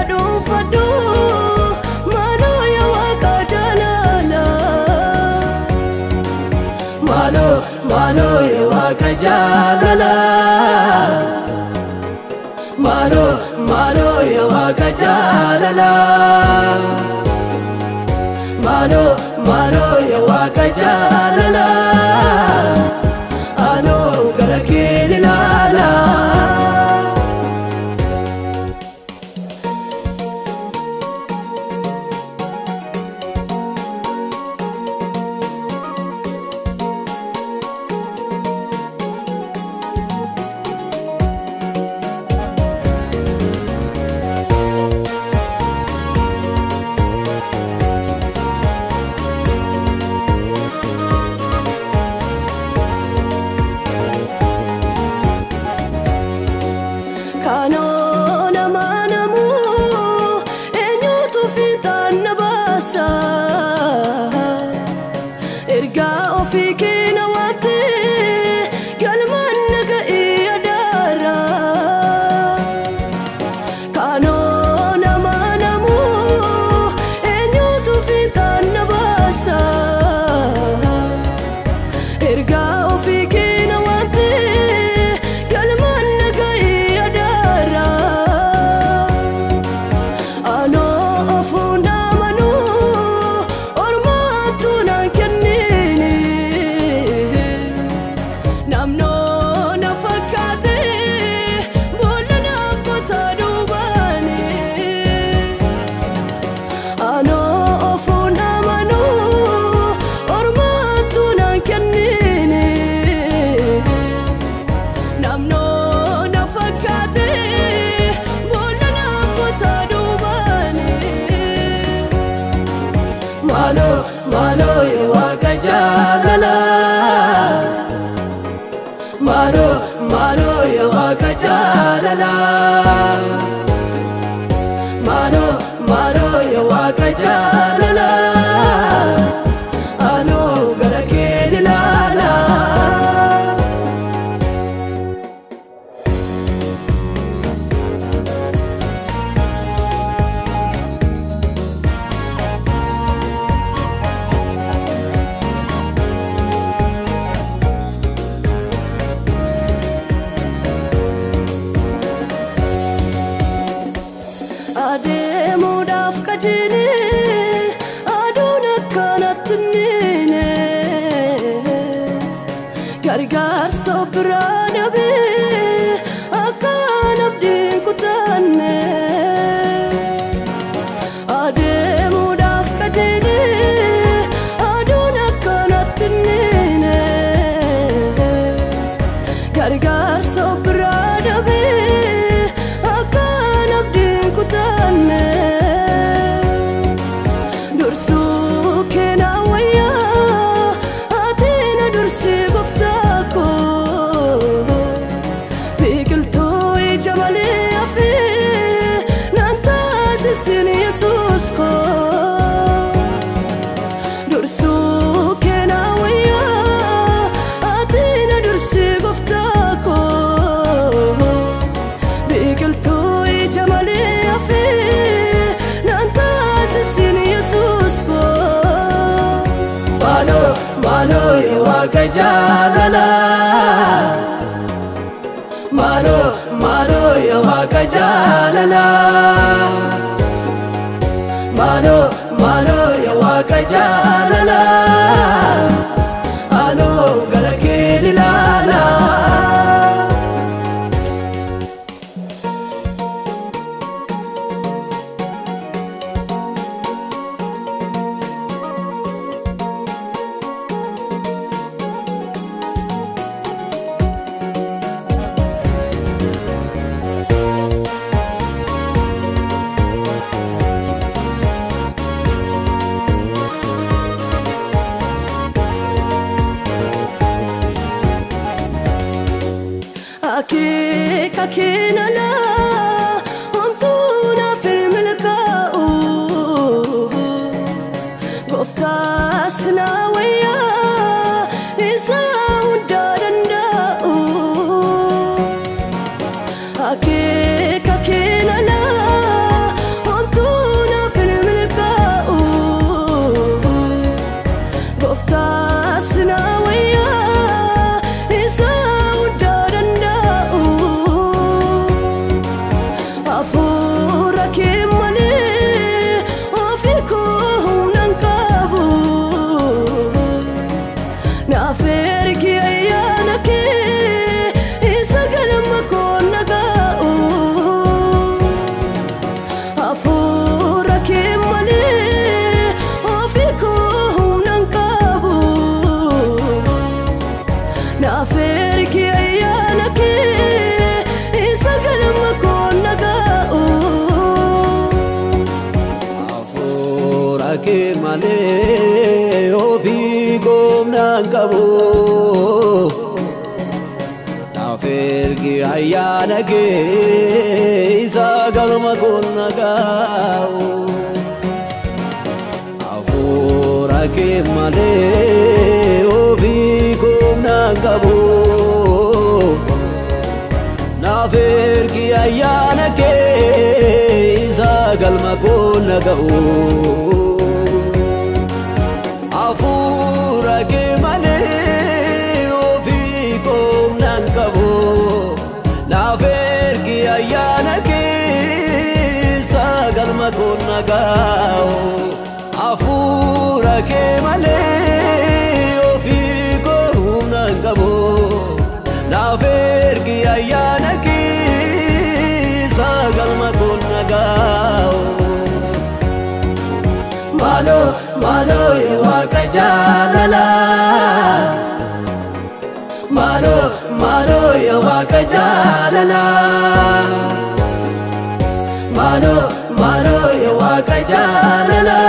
dhuunfadhu maaloo yaa waaqa jaalala maaloo yaa waaqa jaalala maaloo yaa waaqa jaalala maaloo yaa waaqa jaalala anoo gara kee ilaala. Maaloo yaa waaqa jaalala maaloo yaa waaqa jaalala maaloo yaa waaqa jaalala anoo gara kee ilaala. Adeemuudhaaf qajeelee aduun akkanatti niine gargaarsa biraa dhabee akkaan abdiin kutanne adeemuudhaaf qajeelee aduun akkanatti niine gargaarsa biraa dhabee akkaan abdiin kutanne dursuu keena wayyaa ateena dursii gooftaa koo biqiltuu ija malee hafee naan taasisin Yesuus koo dursuu keena wayyaa ateena dursii gooftaa koo biqiltuu ija malee hafee naan taasisin Yesuus koo maaloo yaa waaqa jaalala maaloo yaa waaqa jaalala maaloo yaa waaqa jaalala anoo gara kee ilaala. qabu Nafergi ayana ke isa galma kunna gao Afura ke male obi kumna qabu Nafergi ayana ke isa galma kunna gao Afura ke male obi kumna qabu Nafergi ayana ke isa galma kunna gao Afura ke male obi kumna qabu Nafergi ayana ke isa galma kunna gao Malo malo ya waka jalala Malo malo ya waka jalala Malo malo ya waka jalala